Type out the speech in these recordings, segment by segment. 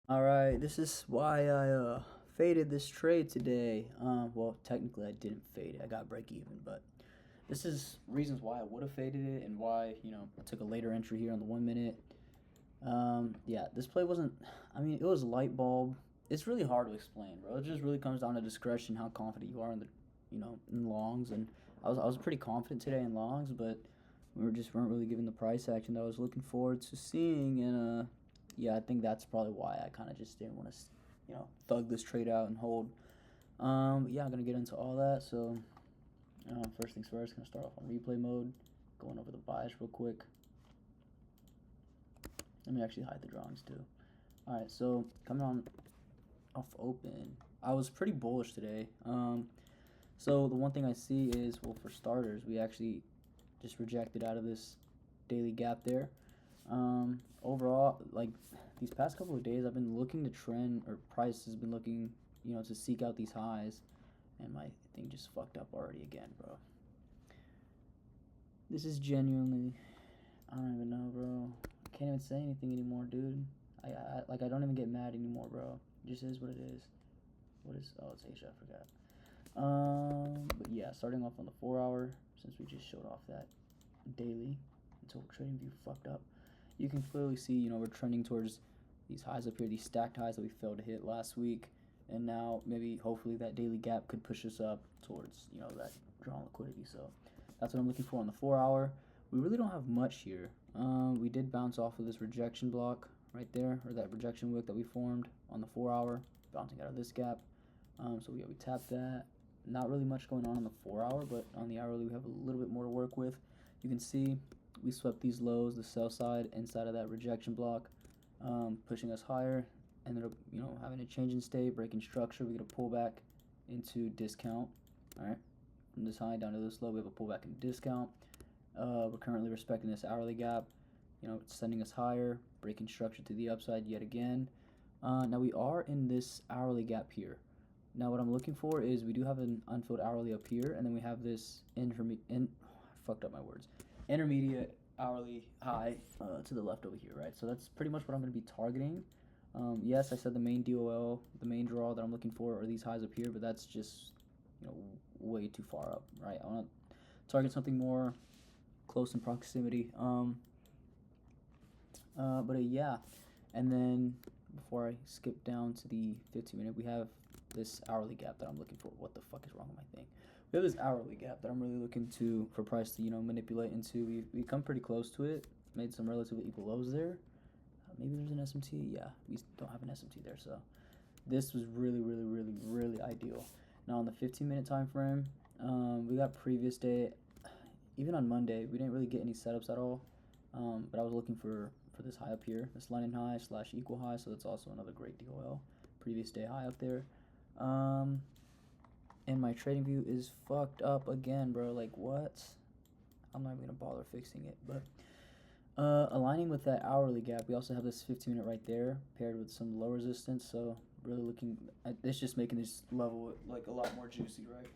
All right, this is why I faded this trade today. Well, technically I didn't fade it. I got break even, but this is reasons why I would have faded it and why I took a later entry here on the 1 minute. Yeah, this play wasn't. I mean, it was light bulb. It's really hard to explain, bro. It just really comes down to discretion, how confident you are in the, in longs. And I was pretty confident today in longs, but weren't really given the price action that I was looking forward to seeing. And yeah, I think that's probably why I kind of just didn't want to, thug this trade out and hold. Yeah, I'm gonna get into all that. So, first things first, gonna start off on replay mode, going over the bias real quick. Let me actually hide the drawings too. All right, so coming on off open, I was pretty bullish today. So the one thing I see is, well, for starters, we actually just rejected out of this daily gap there. Overall, like these past couple of days, I've been looking to trend, or price has been looking, to seek out these highs, and my thing just fucked up already again, bro. This is genuinely, I don't even know, bro. I can't even say anything anymore, dude. I don't even get mad anymore, bro. It just is what it is. What is? Oh, it's Asia. I forgot. But yeah, starting off on the 4 hour, since we just showed off that daily until TradingView fucked up, you can clearly see, we're trending towards these highs up here, these stacked highs that we failed to hit last week, and now maybe hopefully that daily gap could push us up towards, that drawn liquidity. So that's what I'm looking for on the 4 hour. We really don't have much here. We did bounce off of this rejection block right there, or that rejection wick that we formed on the 4 hour, bouncing out of this gap. So we tapped that. Not really much going on the 4 hour, but on the hourly we have a little bit more to work with. You can see we swept these lows, the sell side inside of that rejection block, pushing us higher. Ended up, having a change in state, breaking structure. We get a pullback into discount. All right, from this high down to this low, we have a pullback in discount. We're currently respecting this hourly gap. It's sending us higher, breaking structure to the upside yet again. Now we are in this hourly gap here. Now what I'm looking for is we do have an unfilled hourly up here, and then we have this fucked up my words, intermediate hourly high to the left over here, right? So that's pretty much what I'm going to be targeting. Yes, I said the main DOL, the main draw that I'm looking for are these highs up here, but that's just way too far up, right? I want to target something more close in proximity. But yeah, and then before I skip down to the 15-minute, we have this hourly gap that I'm looking for. What the fuck is wrong with my thing? We have this hourly gap that I'm really looking for price to manipulate into. We come pretty close to it. Made some relatively equal lows there. Maybe there's an SMT. Yeah, we don't have an SMT there, so this was really, really, really, really ideal. Now on the 15-minute time frame, we got previous day. Even on Monday, we didn't really get any setups at all. But I was looking for this high up here, this London high / equal high, so that's also another great DOL. Previous day high up there. And my trading view is fucked up again, bro. Like, what? I'm not even gonna bother fixing it. But aligning with that hourly gap, we also have this 15-minute right there, paired with some low resistance. So really looking at this, just making this level like a lot more juicy, right?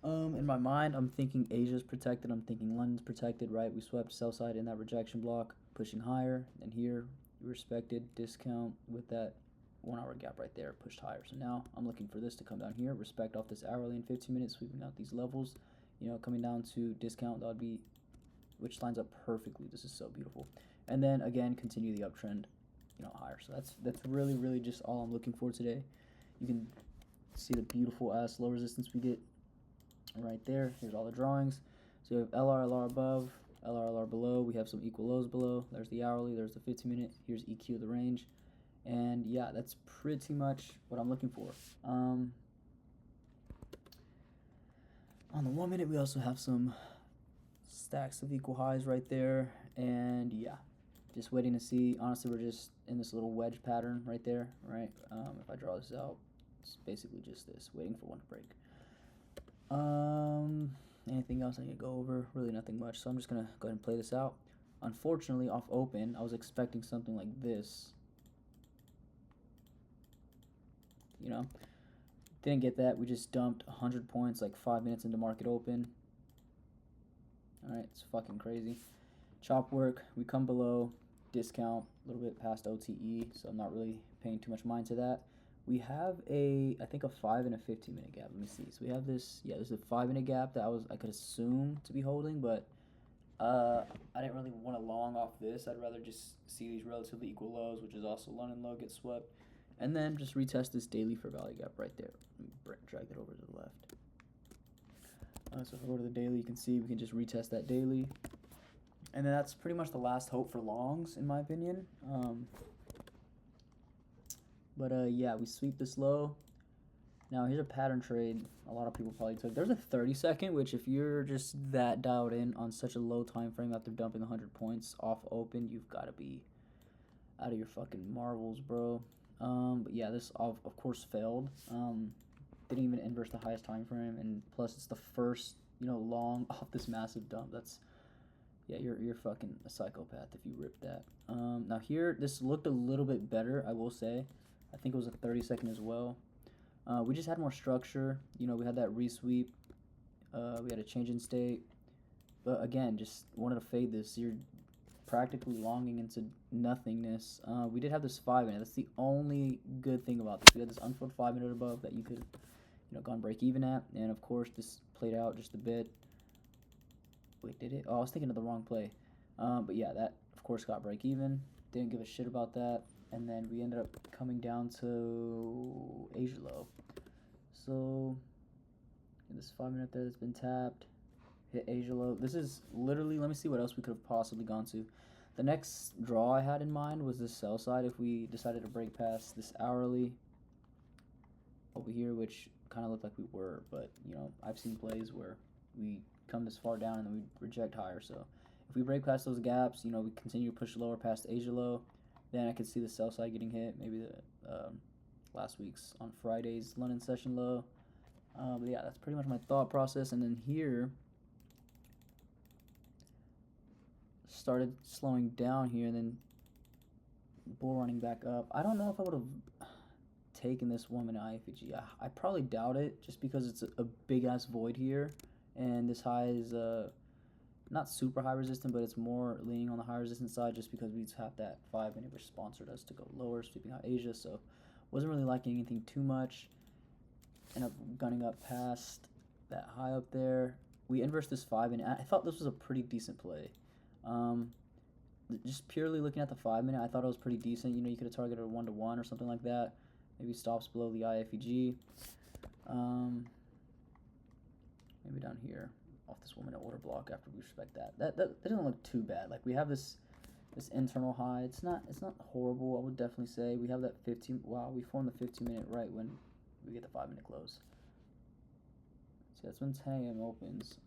In my mind, I'm thinking Asia's protected. I'm thinking London's protected, right? We swept sell side in that rejection block, pushing higher, and here we respected discount with that 1 hour gap right there, pushed higher. So now I'm looking for this to come down here, respect off this hourly in 15 minutes, sweeping out these levels, coming down to discount. That would be, which lines up perfectly. This is so beautiful. And then again, continue the uptrend, higher. So that's really, really just all I'm looking for today. You can see the beautiful ass low resistance we get right there. Here's all the drawings. So we have LR above, LR below. We have some equal lows below. There's the hourly, there's the 15-minute. Here's EQ, the range. And yeah, that's pretty much what I'm looking for. On the 1 minute, we also have some stacks of equal highs right there. And yeah, just waiting to see. Honestly, we're just in this little wedge pattern right there, right? If I draw this out, it's basically just this, waiting for one to break. Anything else I need to go over? Really nothing much. So I'm just gonna go ahead and play this out. Unfortunately, off open, I was expecting something like this. Didn't get that. We just dumped 100 points like 5 minutes into market open. All right, it's fucking crazy. Chop work. We come below. discount a little bit past OTE, so I'm not really paying too much mind to that. We have I think a 5 and a 15-minute gap. Let me see. So we have this, yeah, there's a 5-minute gap that I could assume to be holding, but I didn't really want to long off this. I'd rather just see these relatively equal lows, which is also London low, get swept, and then just retest this daily for value gap right there. Drag it over to the left. So if I go to the daily, you can see we can just retest that daily. And then that's pretty much the last hope for longs, in my opinion. Yeah, we sweep this low. Now, here's a pattern trade a lot of people probably took. There's a 30-second, which if you're just that dialed in on such a low time frame after dumping 100 points off open, you've got to be out of your fucking marbles, bro. But yeah, this of course failed. Didn't even inverse the highest time frame, and plus it's the first, long off this massive dump. That's, yeah, you're fucking a psychopath if you rip that. Now here, this looked a little bit better, I will say. I think it was a 30-second as well. We just had more structure. We had that resweep. We had a change in state. But again, just wanted to fade this. You're practically longing into nothingness. We did have this 5-minute. That's the only good thing about this. We had this unfilled 5-minute above that you could, gone break even at. And of course, this played out just a bit. Wait, did it? Oh, I was thinking of the wrong play. But yeah, that of course got break even. Didn't give a shit about that. And then we ended up coming down to Asia low. So this 5-minute there that's been tapped, hit Asia low. This is literally, let me see what else we could have possibly gone to. The next draw I had in mind was this sell side if we decided to break past this hourly over here, which kind of looked like we were. But, I've seen plays where we come this far down and then we reject higher. So if we break past those gaps, we continue to push lower past Asia low. Then I could see the sell side getting hit, maybe the last week's on Friday's London session low. But yeah, that's pretty much my thought process. And then here, started slowing down here, and then bull running back up. I don't know if I would have taken this 1-minute IFEG. I probably doubt it, just because it's a big-ass void here. And this high is not super high resistant, but it's more leaning on the high resistance side just because we have that 5-minute which sponsored us to go lower, sweeping out Asia. So wasn't really liking anything too much. Ended up gunning up past that high up there. We inversed this 5-minute. I thought this was a pretty decent play. Just purely looking at the 5-minute, I thought it was pretty decent. You could have targeted a 1-to-1 or something like that. Maybe stops below the IFEG. Maybe down here off this 1-minute order block after we respect that. That doesn't look too bad. Like, we have this internal high. It's not horrible, I would definitely say. We have that 15. Wow, we formed the 15-minute right when we get the 5-minute close. So that's when 10 a.m. opens.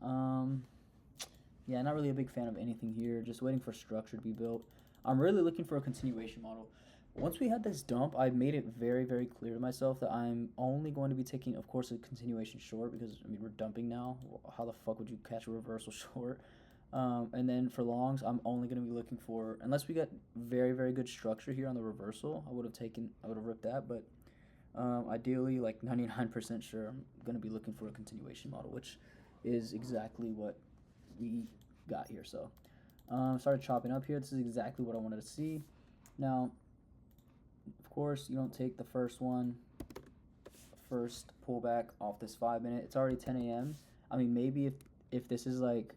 Yeah, not really a big fan of anything here. Just waiting for structure to be built. I'm really looking for a continuation model. Once we had this dump, I made it very, very clear to myself that I'm only going to be taking, of course, a continuation short because, we're dumping now. How the fuck would you catch a reversal short? And then for longs, I'm only going to be looking for, unless we get very, very good structure here on the reversal, I would have ripped that. But ideally, like 99% sure, I'm going to be looking for a continuation model, which is exactly what we got here. So started chopping up here. This is exactly what I wanted to see. Now, of course, you don't take the first pullback off this 5-minute. It's already 10 a.m. I mean, maybe if this is like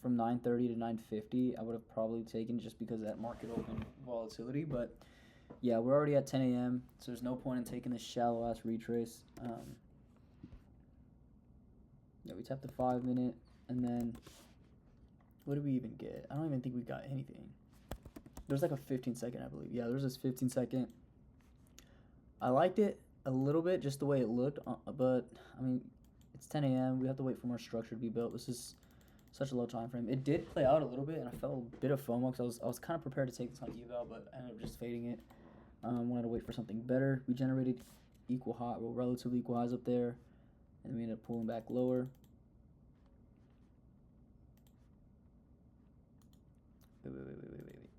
from 9:30 to 9:50, I would have probably taken just because of that market open volatility. But yeah, we're already at 10 a.m., so there's no point in taking this shallow ass retrace. Yeah, we tapped the 5-minute, and then what did we even get? I don't even think we got anything. There's like a 15-second, I believe. Yeah, there's this 15-second. I liked it a little bit, just the way it looked, but I mean, it's 10 a.m. We have to wait for more structure to be built. This is such a low time frame. It did play out a little bit, and I felt a bit of FOMO because I was kind of prepared to take this on eval, but I ended up just fading it. Wanted to wait for something better. We generated relatively equal highs up there, and we ended up pulling back lower. Wait.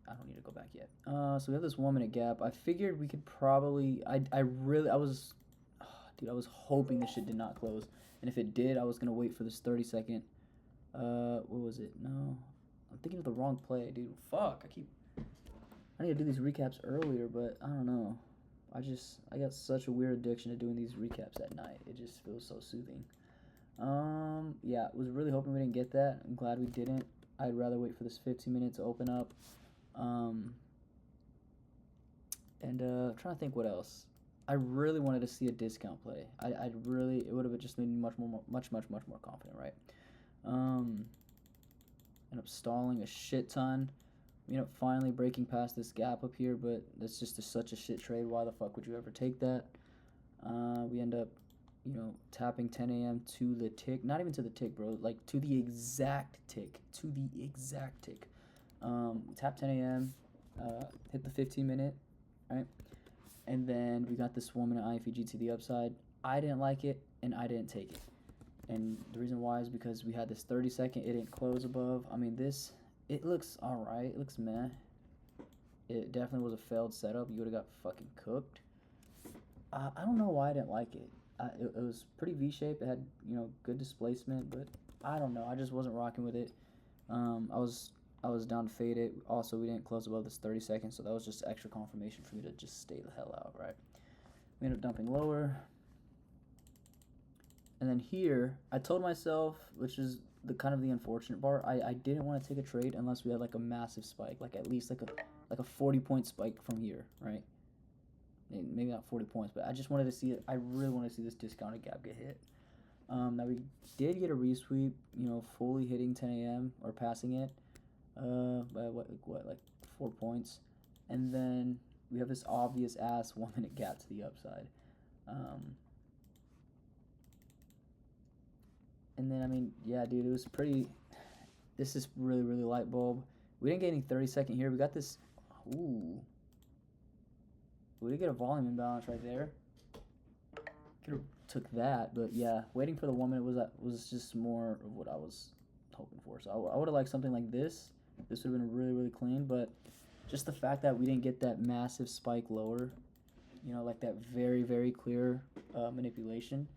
I don't need to go back yet. So we have this 1-minute gap. I figured we could probably. I was hoping this shit did not close, and if it did, I was gonna wait for this 30-second. What was it? No, I'm thinking of the wrong play, dude. Fuck, I keep. I need to do these recaps earlier, but I don't know. I got such a weird addiction to doing these recaps at night. It just feels so soothing. Yeah, was really hoping we didn't get that. I'm glad we didn't. I'd rather wait for this 15 minutes to open up. Um, and trying to think what else. I really wanted to see a discount play. I'd really, it would have just made me much more confident, right? End up stalling a shit ton. We end up finally breaking past this gap up here, but that's just such a shit trade. Why the fuck would you ever take that? We end up, tapping 10 a.m. to the tick. Not even to the tick, bro. Like, to the exact tick. To the exact tick. Tap 10 a.m. Hit the 15 minute, right? And then we got this 1 minute IFEG to the upside. I didn't like it, and I didn't take it. And the reason why is because we had this 30 second. It didn't close above. I mean, it looks alright. It looks meh. It definitely was a failed setup. You would have got fucking cooked. I don't know why I didn't like it. It was pretty V-shaped. It had, good displacement, but I don't know. I just wasn't rocking with it. I was down to fade it. Also, we didn't close above this 30 seconds, so that was just extra confirmation for me to just stay the hell out, right? We ended up dumping lower. And then here, I told myself, which is the kind of the unfortunate part, I didn't want to take a trade unless we had like a massive spike, like at least like a 40-point spike from here, right? Maybe not 40 points, but I just wanted to see it. I really want to see this discounted gap get hit. Now we did get a resweep, fully hitting 10 a.m. or passing it by like 4 points. And then we have this obvious ass 1 minute gap to the upside. And then, I mean, yeah, dude, it was pretty. This is really, really light bulb. We didn't get any 30 second here. We got this. Ooh. We did get a volume imbalance right there. Could have took that, but yeah, waiting for the 1 minute was just more of what I was hoping for. So I would have liked something like this. This would have been really, really clean, but just the fact that we didn't get that massive spike lower, like that very, very clear manipulation.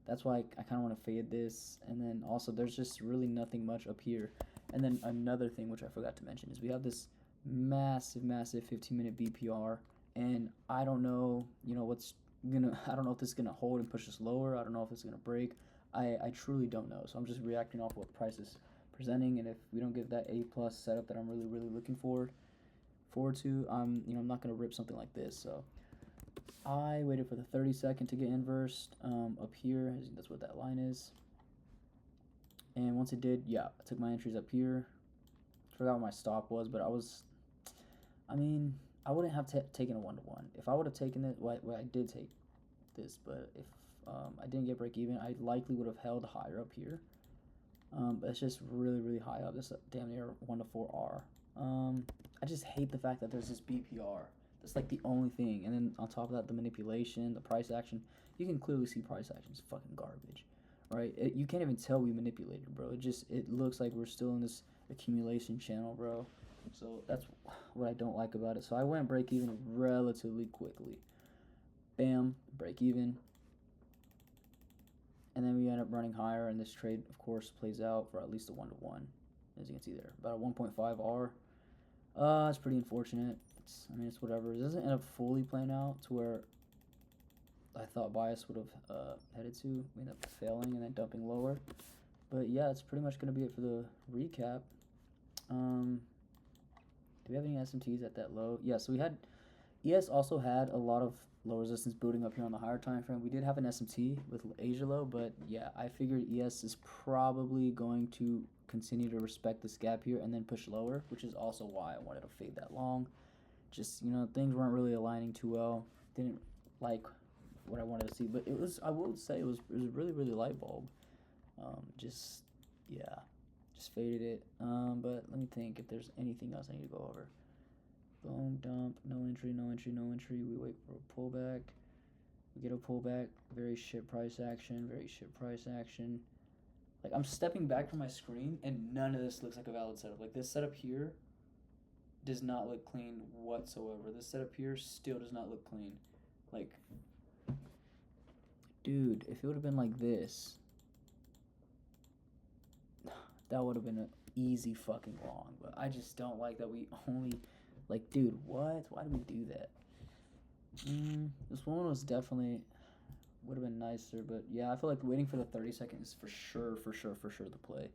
That's why I kind of want to fade this. And then also there's just really nothing much up here. And then another thing which I forgot to mention is we have this massive 15-minute BPR. And I don't know, I don't know if this is going to hold and push us lower. I don't know if it's going to break. I truly don't know. So I'm just reacting off what price is presenting. And if we don't get that A+ setup that I'm really, really looking forward to, I'm not going to rip something like this. So I waited for the 30 second to get inversed up here. That's what that line is. And once it did, yeah, I took my entries up here. Forgot what my stop was, but I wouldn't have taken a 1-to-1. If I would have taken it, well, I did take this, but if I didn't get break even, I likely would have held higher up here. But it's just really, really high up. This damn near 1-to-4R. I just hate the fact that there's this BPR. That's like the only thing. And then on top of that, the manipulation, the price action. You can clearly see price action is fucking garbage, right? You can't even tell we manipulated, bro. It looks like we're still in this accumulation channel, bro. So that's what I don't like about it. So I went break even relatively quickly. Bam, break even. And then we end up running higher, and this trade, of course, plays out for at least a 1-to-1, as you can see there. About a 1.5R. It's pretty unfortunate. It's whatever. It doesn't end up fully playing out to where I thought bias would have headed to. We end up failing and then dumping lower. But yeah, that's pretty much going to be it for the recap. Do we have any SMTs at that low? Yeah, so we had ES also had a lot of low resistance booting up here on the higher time frame. We did have an SMT with Asia low, but yeah, I figured ES is probably going to continue to respect this gap here and then push lower, which is also why I wanted to fade that long. Just, things weren't really aligning too well. Didn't like what I wanted to see, but I will say it was really, really light bulb. Just faded it. But let me think if there's anything else I need to go over. Boom, dump, no entry. We wait for a pullback. We get a pullback. Very shit price action. Like, I'm stepping back from my screen, and none of this looks like a valid setup. Like, this setup here does not look clean whatsoever. This setup here still does not look clean. Like, dude, if it would have been like this, that would have been an easy fucking long. But I just don't like that we only Like, dude, what? Why did we do that? This one was definitely would have been nicer, but yeah, I feel like waiting for the 30 seconds is for sure the play.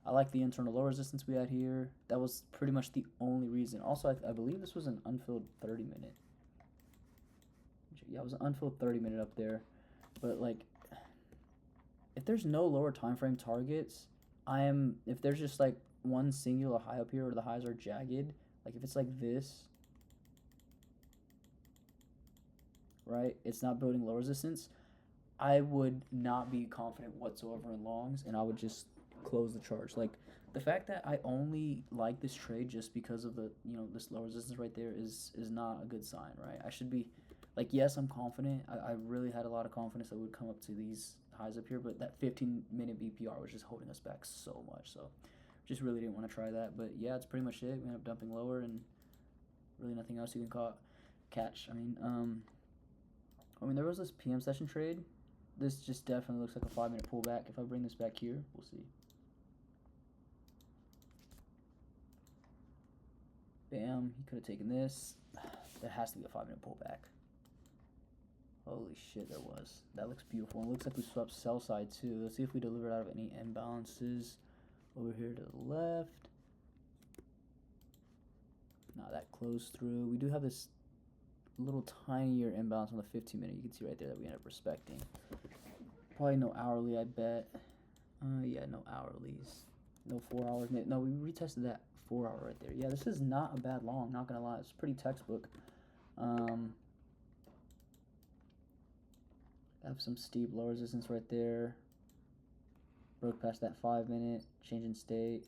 I like the internal low resistance we had here. That was pretty much the only reason. Also, I believe this was an unfilled 30 minute. Yeah, it was an unfilled 30 minute up there. But like, if there's no lower time frame targets, if there's just like one singular high up here where the highs are jagged, like if it's like this, right? It's not building low resistance. I would not be confident whatsoever in longs, and I would just close the charge. Like the fact that I only like this trade just because of the this low resistance right there is not a good sign, right? I should be like, yes, I'm confident. I really had a lot of confidence that we would come up to these highs up here, but that 15-minute BPR was just holding us back so much. So just really didn't want to try that. But yeah, it's pretty much it. We end up dumping lower, and really nothing else you can catch. I mean, there was this PM session trade. This just definitely looks like a 5-minute pullback. If I bring this back here, we'll see. Bam, he could have taken this. That has to be a 5-minute pullback. Holy shit, there was. That looks beautiful. And it looks like we swept sell side too. Let's see if we delivered out of any imbalances over here to the left. Nah, that closed through. We do have this little tinier imbalance on the 15-minute. You can see right there that we end up respecting. Probably no hourly, I bet. Yeah, no hourlies. No 4 hours. No, we retested that 4 hour right there. Yeah, this is not a bad long, not gonna lie. It's pretty textbook. Have some steep low resistance right there. Broke past that 5-minute. Change in state.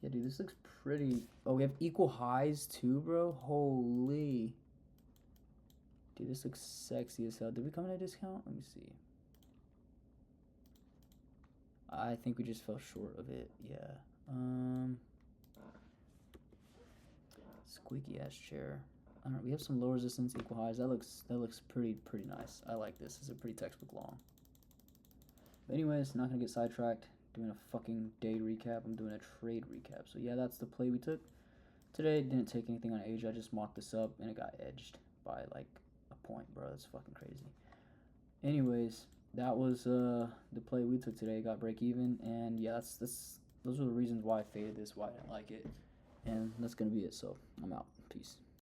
Yeah, dude, this looks pretty. Oh, we have equal highs too, bro. Holy. Dude, this looks sexy as hell. Did we come in at a discount? Let me see. I think we just fell short of it. Yeah. Squeaky ass chair. I don't know. We have some low resistance, equal highs. That looks pretty nice. I like this. It's a pretty textbook long. But anyways, not gonna get sidetracked. Doing a fucking day recap. I'm doing a trade recap. So yeah, that's the play we took today. Didn't take anything on Asia. I just mocked this up and it got edged by like a point, bro. That's fucking crazy. Anyways, that was the play we took today. Got break even, and yeah, those are the reasons why I faded this, why I didn't like it, and that's gonna be it. So I'm out. Peace.